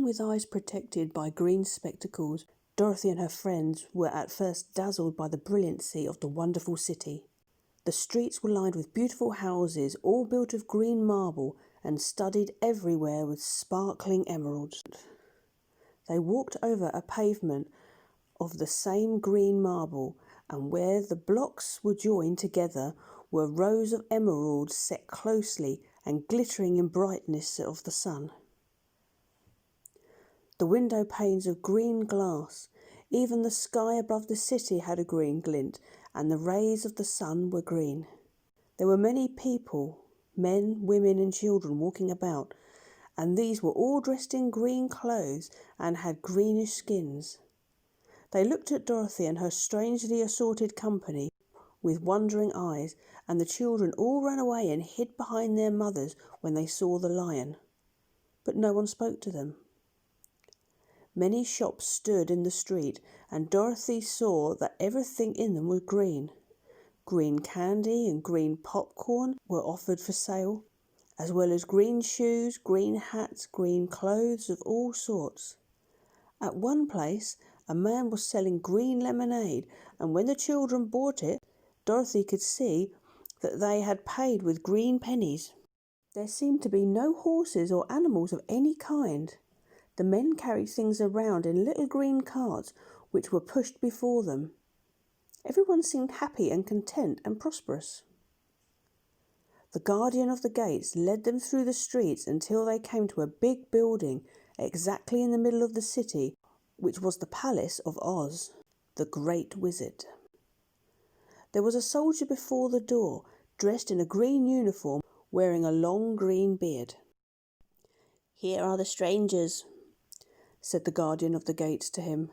with eyes protected by green spectacles, Dorothy and her friends were at first dazzled by the brilliancy of the wonderful city. The streets were lined with beautiful houses, all built of green marble and studded everywhere with sparkling emeralds. They walked over a pavement of the same green marble, and where the blocks were joined together were rows of emeralds set closely and glittering in brightness of the sun. The window panes of green glass, even the sky above the city had a green glint, and the rays of the sun were green. There were many people, men, women and children walking about, and these were all dressed in green clothes and had greenish skins. They looked at Dorothy and her strangely assorted company with wondering eyes, and the children all ran away and hid behind their mothers when they saw the lion. But no one spoke to them. Many shops stood in the street, and Dorothy saw that everything in them was green. Green candy and green popcorn were offered for sale, as well as green shoes, green hats, green clothes of all sorts. At one place, a man was selling green lemonade, and when the children bought it, Dorothy could see that they had paid with green pennies. There seemed to be no horses or animals of any kind. The men carried things around in little green carts which were pushed before them. Everyone seemed happy and content and prosperous. The guardian of the gates led them through the streets until they came to a big building exactly in the middle of the city, which was the palace of Oz, the Great Wizard. There was a soldier before the door, dressed in a green uniform, wearing a long green beard. "Here are the strangers," said the guardian of the gates to him,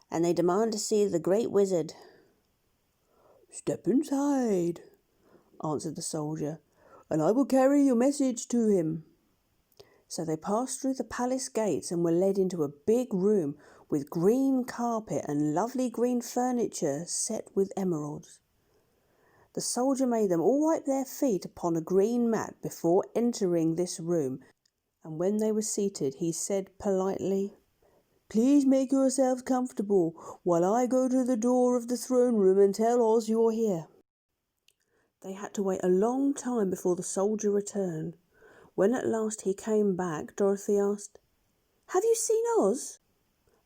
"and they demand to see the Great Wizard." "Step inside," answered the soldier, "and I will carry your message to him." So they passed through the palace gates and were led into a big room with green carpet and lovely green furniture set with emeralds. The soldier made them all wipe their feet upon a green mat before entering this room, and when they were seated he said politely, "Please make yourselves comfortable while I go to the door of the throne room and tell Oz you're here." They had to wait a long time before the soldier returned. When at last he came back, Dorothy asked, "Have you seen Oz?"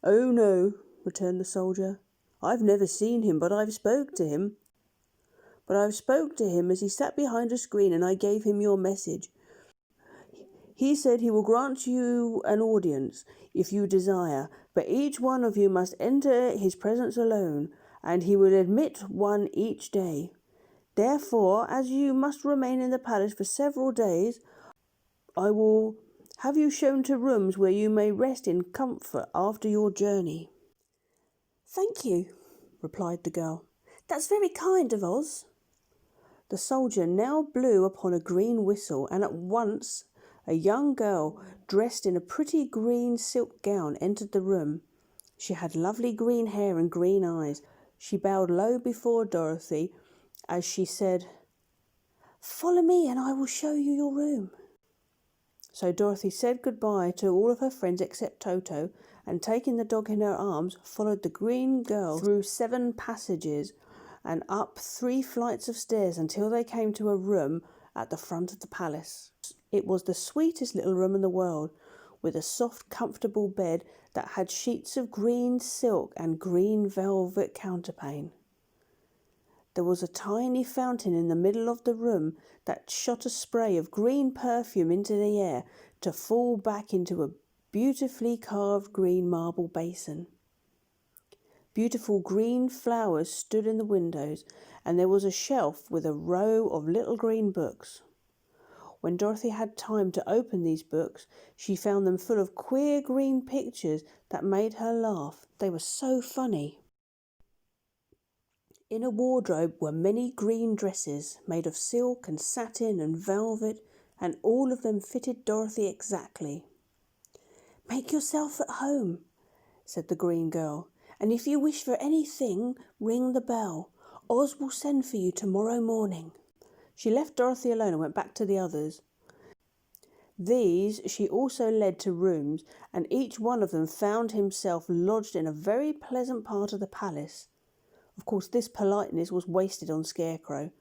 "Oh no," returned the soldier. "I've never seen him, but I've spoke to him. As he sat behind a screen, and I gave him your message. He said he will grant you an audience if you desire, but each one of you must enter his presence alone, and he will admit one each day. Therefore, as you must remain in the palace for several days, I will have you shown to rooms where you may rest in comfort after your journey." "Thank you," replied the girl. "That's very kind of Oz." The soldier now blew upon a green whistle, and at once a young girl, dressed in a pretty green silk gown, entered the room. She had lovely green hair and green eyes. She bowed low before Dorothy as she said, "Follow me and I will show you your room." So Dorothy said goodbye to all of her friends except Toto, and taking the dog in her arms, followed the green girl through 7 passages and up 3 flights of stairs until they came to a room at the front of the palace. It was the sweetest little room in the world, with a soft, comfortable bed that had sheets of green silk and green velvet counterpane. There was a tiny fountain in the middle of the room that shot a spray of green perfume into the air to fall back into a beautifully carved green marble basin. Beautiful green flowers stood in the windows, and there was a shelf with a row of little green books. When Dorothy had time to open these books, she found them full of queer green pictures that made her laugh. They were so funny. In a wardrobe were many green dresses made of silk and satin and velvet, and all of them fitted Dorothy exactly. "Make yourself at home," said the green girl, "and if you wish for anything, ring the bell. Oz will send for you tomorrow morning." She left Dorothy alone and went back to the others. These she also led to rooms, and each one of them found himself lodged in a very pleasant part of the palace. Of course, this politeness was wasted on Scarecrow,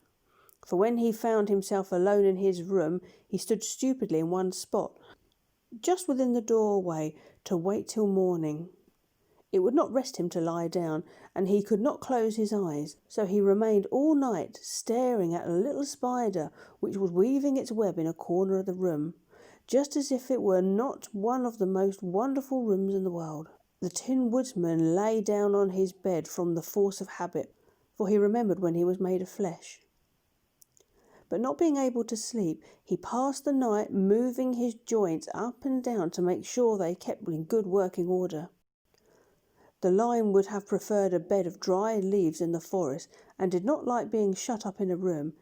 for when he found himself alone in his room, he stood stupidly in one spot, just within the doorway, to wait till morning. It would not rest him to lie down, and he could not close his eyes, so he remained all night staring at a little spider which was weaving its web in a corner of the room, just as if it were not one of the most wonderful rooms in the world. The Tin Woodman lay down on his bed from the force of habit, for he remembered when he was made of flesh. But not being able to sleep, he passed the night moving his joints up and down to make sure they kept in good working order. The lion would have preferred a bed of dry leaves in the forest, and did not like being shut up in a room.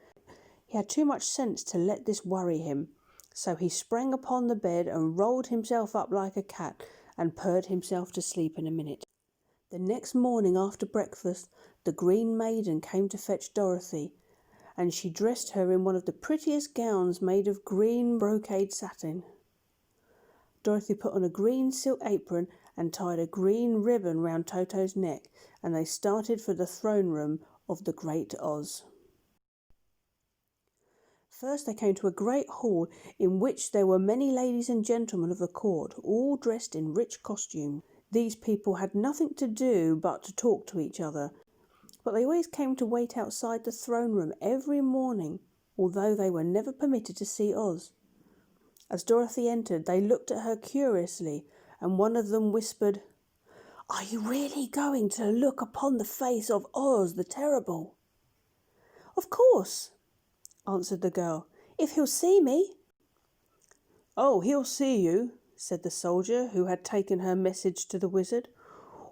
He had too much sense to let this worry him, so he sprang upon the bed and rolled himself up like a cat, and purred himself to sleep in a minute. The next morning after breakfast, the Green Maiden came to fetch Dorothy, and she dressed her in one of the prettiest gowns made of green brocade satin. Dorothy put on a green silk apron and tied a green ribbon round Toto's neck, and they started for the throne room of the Great Oz. First they came to a great hall in which there were many ladies and gentlemen of the court, all dressed in rich costumes. These people had nothing to do but to talk to each other, but they always came to wait outside the throne room every morning, although they were never permitted to see Oz. As Dorothy entered, they looked at her curiously, and one of them whispered, "Are you really going to look upon the face of Oz the Terrible?" "Of course," answered the girl, "if he'll see me." "Oh, he'll see you," said the soldier who had taken her message to the wizard,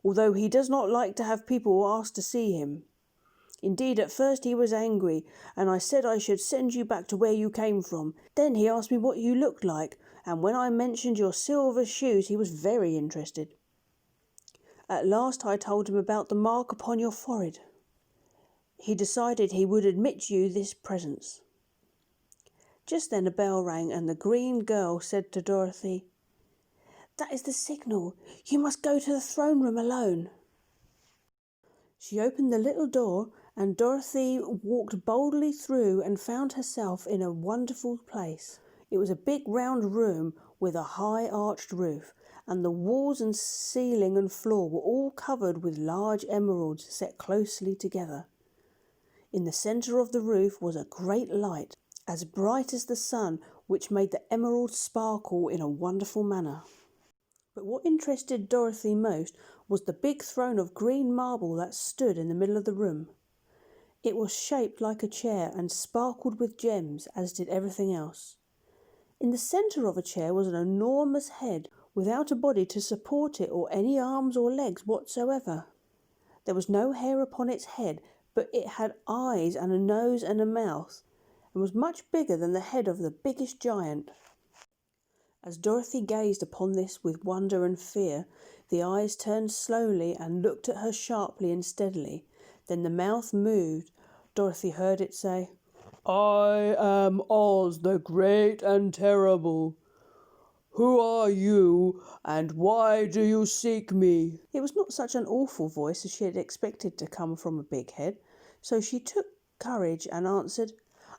"although he does not like to have people ask to see him. Indeed, at first he was angry, and I said I should send you back to where you came from. Then he asked me what you looked like, and when I mentioned your silver shoes, he was very interested. At last I told him about the mark upon your forehead. He decided he would admit you this presence." Just then a bell rang, and the green girl said to Dorothy, "That is the signal. You must go to the throne room alone." She opened the little door, and Dorothy walked boldly through and found herself in a wonderful place. It was a big round room with a high arched roof, and the walls and ceiling and floor were all covered with large emeralds set closely together. In the centre of the roof was a great light, as bright as the sun, which made the emeralds sparkle in a wonderful manner. But what interested Dorothy most was the big throne of green marble that stood in the middle of the room. It was shaped like a chair and sparkled with gems, as did everything else. In the centre of a chair was an enormous head, without a body to support it or any arms or legs whatsoever. There was no hair upon its head, but it had eyes and a nose and a mouth, and was much bigger than the head of the biggest giant. As Dorothy gazed upon this with wonder and fear, the eyes turned slowly and looked at her sharply and steadily. Then the mouth moved. Dorothy heard it say, "I am Oz, the Great and Terrible. Who are you, and why do you seek me?" It was not such an awful voice as she had expected to come from a big head, so she took courage and answered,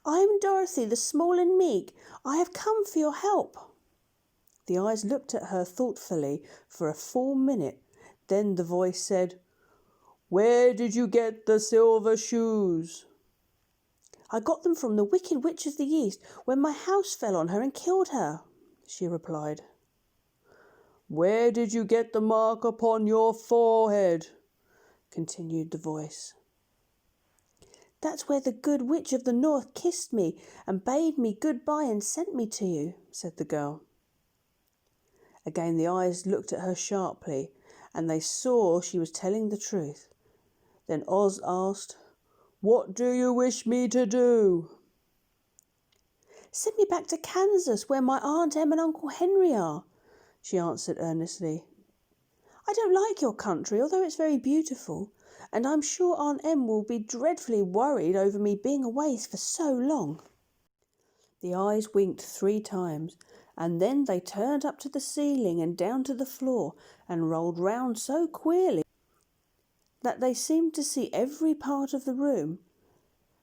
"I am Dorothy, the small and meek. I have come for your help." The eyes looked at her thoughtfully for a full minute. Then the voice said, "Where did you get the silver shoes?" "I got them from the Wicked Witch of the East when my house fell on her and killed her," she replied. "Where did you get the mark upon your forehead?" continued the voice. "That's where the Good Witch of the North kissed me and bade me good-bye and sent me to you," said the girl. Again the eyes looked at her sharply, and they saw she was telling the truth. Then Oz asked, "What do you wish me to do?" "Send me back to Kansas, where my Aunt Em and Uncle Henry are," she answered earnestly. "I don't like your country, although it's very beautiful, and I'm sure Aunt Em will be dreadfully worried over me being away for so long." The eyes winked 3 times, and then they turned up to the ceiling and down to the floor and rolled round so queerly that they seemed to see every part of the room,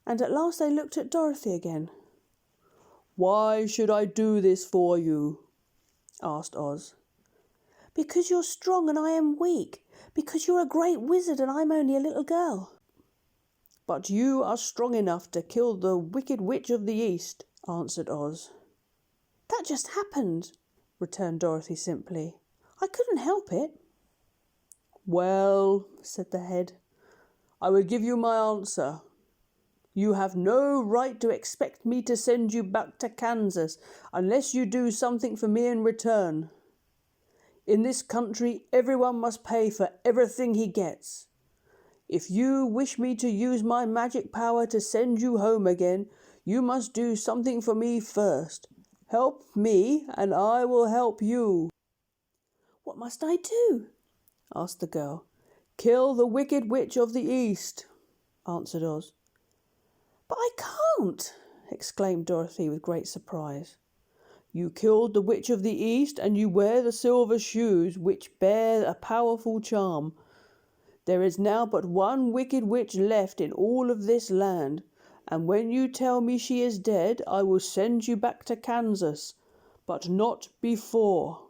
and at last they looked at Dorothy again. "Why should I do this for you?" asked Oz. "Because you're strong and I am weak. Because you're a great wizard and I'm only a little girl." "But you are strong enough to kill the Wicked Witch of the East," answered Oz. "That just happened," returned Dorothy simply. "I couldn't help it." "Well," said the head, "I will give you my answer. You have no right to expect me to send you back to Kansas unless you do something for me in return. In this country, everyone must pay for everything he gets. If you wish me to use my magic power to send you home again, you must do something for me first. Help me, and I will help you." "What must I do?" asked the girl. "Kill the Wicked Witch of the East," answered Oz. "But I can't!" exclaimed Dorothy with great surprise. "You killed the Witch of the East, and you wear the silver shoes which bear a powerful charm. There is now but one Wicked Witch left in all of this land, and when you tell me she is dead, I will send you back to Kansas, but not before."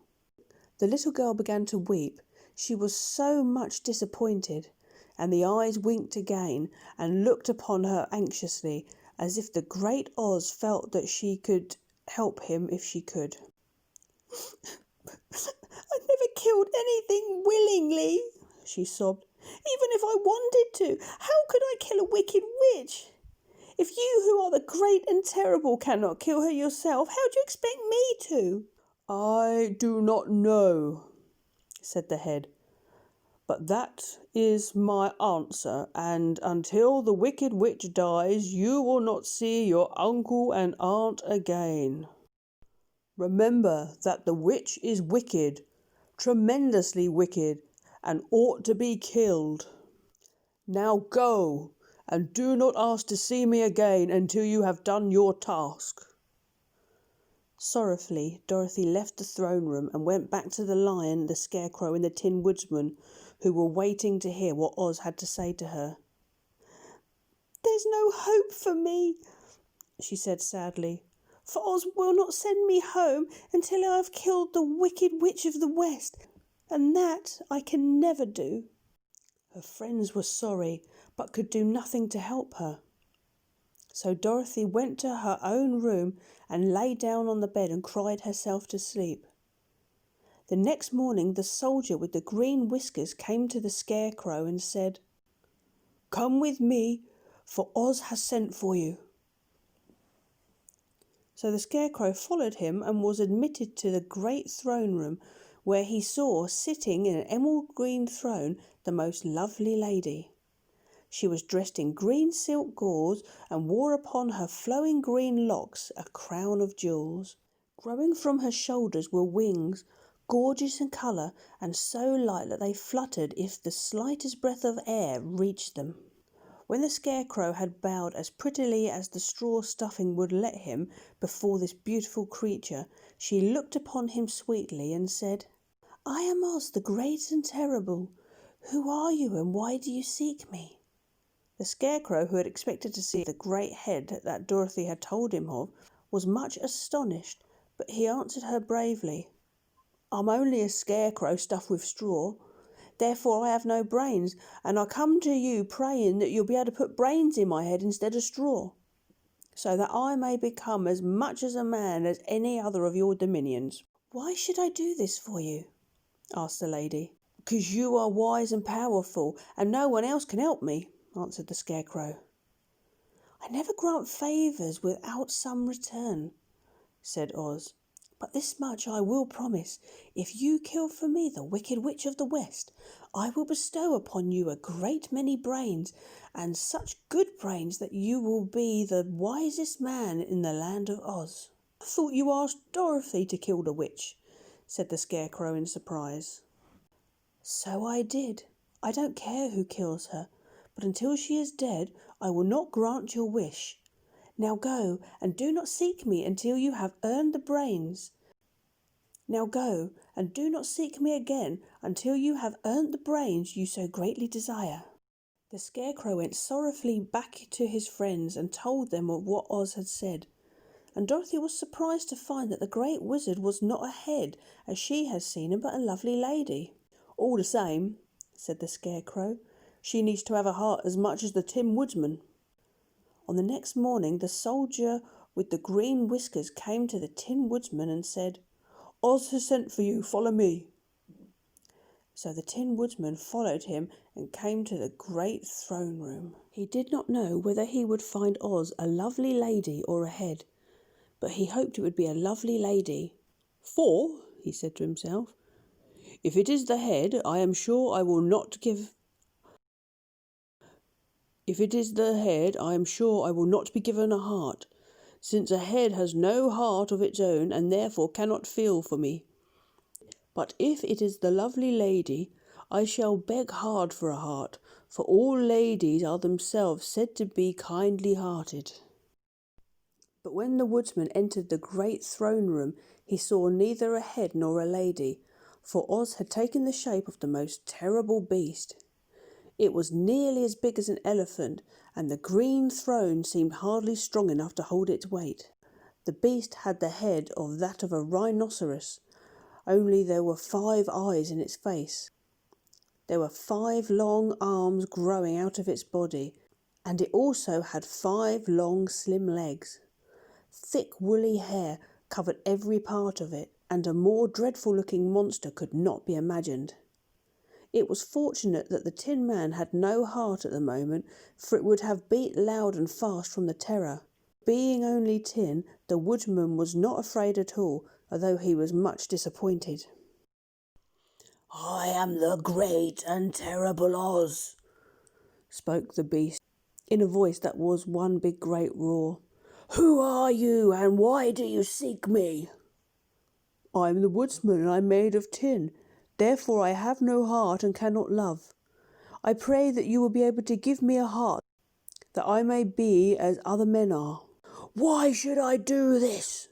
The little girl began to weep. She was so much disappointed, and the eyes winked again and looked upon her anxiously, as if the great Oz felt that she could help him if she could. "I never killed anything willingly," she sobbed. "Even if I wanted to, how could I kill a wicked witch? If you, who are the great and terrible, cannot kill her yourself, how do you expect me to?" "I do not know," said the head, "but that is my answer, and until the Wicked Witch dies, you will not see your uncle and aunt again. Remember that the witch is wicked, tremendously wicked, and ought to be killed. Now go, and do not ask to see me again until you have done your task." Sorrowfully, Dorothy left the throne room and went back to the Lion, the Scarecrow, and the Tin Woodsman, who were waiting to hear what Oz had to say to her. "There's no hope for me," she said sadly, "for Oz will not send me home until I have killed the Wicked Witch of the West, and that I can never do." Her friends were sorry, but could do nothing to help her. So Dorothy went to her own room and lay down on the bed and cried herself to sleep. The next morning the soldier with the green whiskers came to the Scarecrow and said, "Come with me, for Oz has sent for you." So the Scarecrow followed him and was admitted to the great throne room, where he saw, sitting in an emerald green throne, the most lovely lady. She was dressed in green silk gauze and wore upon her flowing green locks a crown of jewels. Growing from her shoulders were wings, gorgeous in colour and so light that they fluttered if the slightest breath of air reached them. When the Scarecrow had bowed as prettily as the straw stuffing would let him before this beautiful creature, she looked upon him sweetly and said, "I am Oz, the great and terrible. Who are you and why do you seek me?" The Scarecrow, who had expected to see the great head that Dorothy had told him of, was much astonished, but he answered her bravely, "I'm only a scarecrow stuffed with straw. Therefore I have no brains, and I come to you praying that you'll be able to put brains in my head instead of straw, so that I may become as much as a man as any other of your dominions." "Why should I do this for you?" asked the lady. "Because you are wise and powerful, and no one else can help me," answered the Scarecrow. "I never grant favours without some return," said Oz. "But this much I will promise. If you kill for me the Wicked Witch of the West, I will bestow upon you a great many brains, and such good brains that you will be the wisest man in the land of Oz." "I thought you asked Dorothy to kill the witch," said the Scarecrow in surprise. "So I did. I don't care who kills her, but until she is dead, I will not grant your wish. Now go, and do not seek me until you have earned the brains. Now go, and do not seek me again until you have earned the brains you so greatly desire." The Scarecrow went sorrowfully back to his friends and told them of what Oz had said, and Dorothy was surprised to find that the Great Wizard was not a head as she had seen him, but a lovely lady. "All the same," said the Scarecrow, "she needs to have a heart as much as the Tin Woodsman." On the next morning the soldier with the green whiskers came to the Tin Woodsman and said, "Oz has sent for you, follow me." So the Tin Woodman followed him and came to the great throne room. He did not know whether he would find Oz a lovely lady or a head, but he hoped it would be a lovely lady. "For," he said to himself, "if it is the head, I am sure I will not give... If it is the head, I am sure I will not be given a heart, since a head has no heart of its own and therefore cannot feel for me. But if it is the lovely lady, I shall beg hard for a heart, for all ladies are themselves said to be kindly-hearted." But when the Woodsman entered the great throne room, he saw neither a head nor a lady, for Oz had taken the shape of the most terrible beast. It was nearly as big as an elephant, and the green throne seemed hardly strong enough to hold its weight. The beast had the head of that of a rhinoceros, only there were 5 eyes in its face. There were 5 long arms growing out of its body, and it also had 5 long slim legs. Thick woolly hair covered every part of it, and a more dreadful-looking monster could not be imagined. It was fortunate that the Tin Man had no heart at the moment, for it would have beat loud and fast from the terror. Being only tin, the Woodman was not afraid at all, although he was much disappointed. "I am the great and terrible Oz," spoke the beast, in a voice that was one big great roar. "Who are you, and why do you seek me?" "I am the Woodsman, and I am made of tin. Therefore I have no heart and cannot love. I pray that you will be able to give me a heart, that I may be as other men are." "Why should I do this?"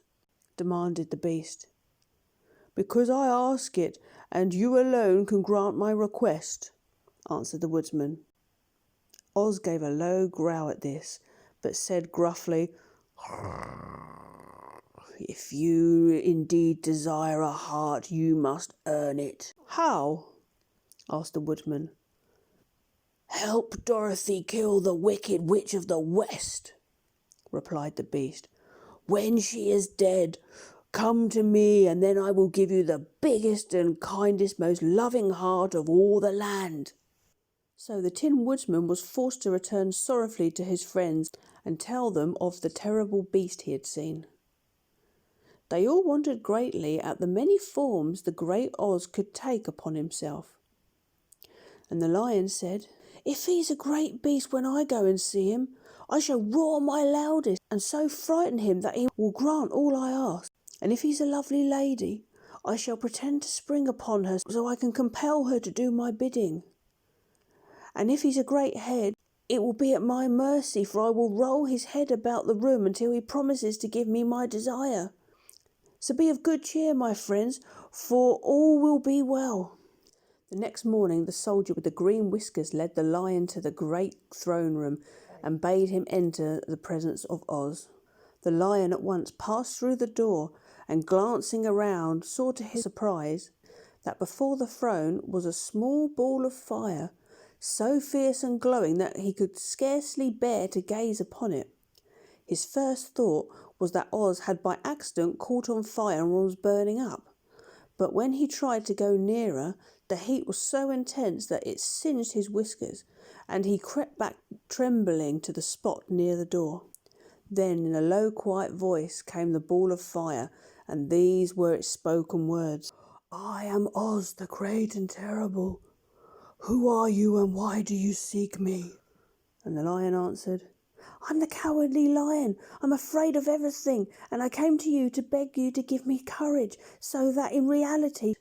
demanded the beast. "Because I ask it, and you alone can grant my request," answered the Woodsman. Oz gave a low growl at this, but said gruffly, "If you indeed desire a heart, you must earn it." "How?" asked the Woodman. "Help Dorothy kill the Wicked Witch of the West," replied the beast. "When she is dead, come to me, and then I will give you the biggest and kindest, most loving heart of all the land." So the Tin Woodman was forced to return sorrowfully to his friends and tell them of the terrible beast he had seen. They all wondered greatly at the many forms the great Oz could take upon himself. And the Lion said, "If he's a great beast when I go and see him, I shall roar my loudest and so frighten him that he will grant all I ask. And if he's a lovely lady, I shall pretend to spring upon her so I can compel her to do my bidding. And if he's a great head, it will be at my mercy, for I will roll his head about the room until he promises to give me my desire. So be of good cheer, my friends, for all will be well." The next morning the soldier with the green whiskers led the Lion to the great throne room and bade him enter the presence of Oz. The Lion at once passed through the door and, glancing around, saw to his surprise that before the throne was a small ball of fire, so fierce and glowing that he could scarcely bear to gaze upon it. His first thought was that Oz had by accident caught on fire and was burning up. But when he tried to go nearer, the heat was so intense that it singed his whiskers, and he crept back trembling to the spot near the door. Then, in a low, quiet voice, came the ball of fire, and these were its spoken words: "I am Oz, the great and terrible. Who are you, and why do you seek me?" And the Lion answered, "I'm the Cowardly Lion. I'm afraid of everything, and I came to you to beg you to give me courage, so that in reality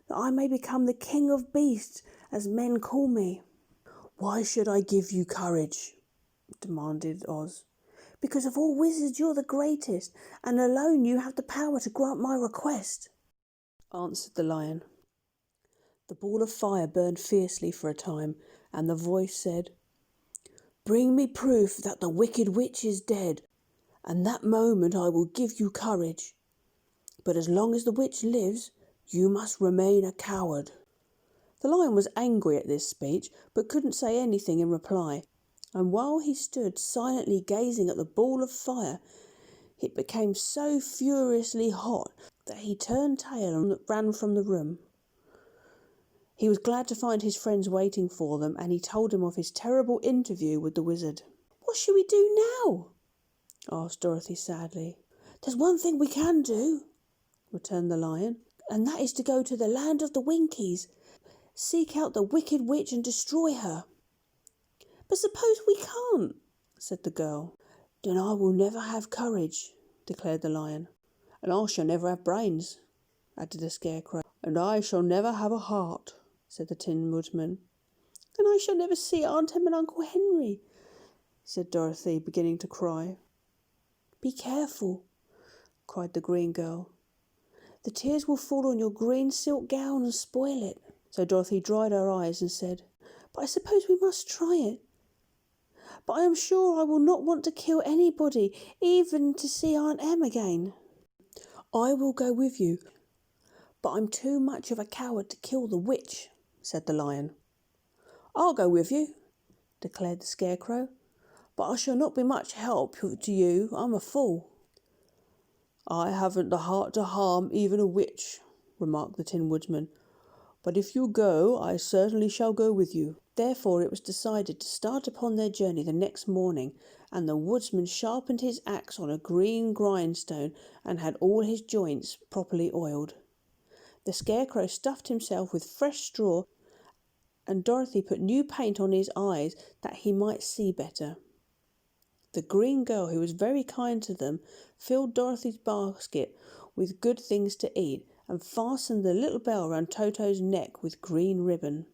that I may become the King of Beasts, as men call me." "Why should I give you courage?" demanded Oz. "Because of all wizards you're the greatest, and alone you have the power to grant my request." answered the lion. The ball of fire burned fiercely for a time, and the voice said, "Bring me proof that the wicked witch is dead, and that moment I will give you courage. But as long as the witch lives, you must remain a coward." The lion was angry at this speech, but couldn't say anything in reply, and while he stood silently gazing at the ball of fire, it became so furiously hot that he turned tail and ran from the room. He was glad to find his friends waiting for them, and he told them of his terrible interview with the wizard. "What shall we do now?" asked Dorothy sadly. "There's one thing we can do," returned the lion, "and that is to go to the land of the Winkies, seek out the wicked witch and destroy her." "But suppose we can't?" said the girl. "Then I will never have courage," declared the lion. "And I shall never have brains," added the Scarecrow. "And I shall never have a heart," said the Tin Woodman. "And I shall never see Aunt Em and Uncle Henry," said Dorothy, beginning to cry. "Be careful," cried the green girl. "The tears will fall on your green silk gown and spoil it." So Dorothy dried her eyes and said, "But I suppose we must try it. But I am sure I will not want to kill anybody, even to see Aunt Em again." "I will go with you, but I'm too much of a coward to kill the witch," said the lion. "I'll go with you," declared the Scarecrow, "but I shall not be much help to you. I'm a fool." "I haven't the heart to harm even a witch," remarked the Tin Woodman, "but if you go, I certainly shall go with you." Therefore it was decided to start upon their journey the next morning, and the woodsman sharpened his axe on a green grindstone and had all his joints properly oiled. The Scarecrow stuffed himself with fresh straw, and Dorothy put new paint on his eyes that he might see better. The green girl, who was very kind to them, filled Dorothy's basket with good things to eat and fastened the little bell round Toto's neck with green ribbon.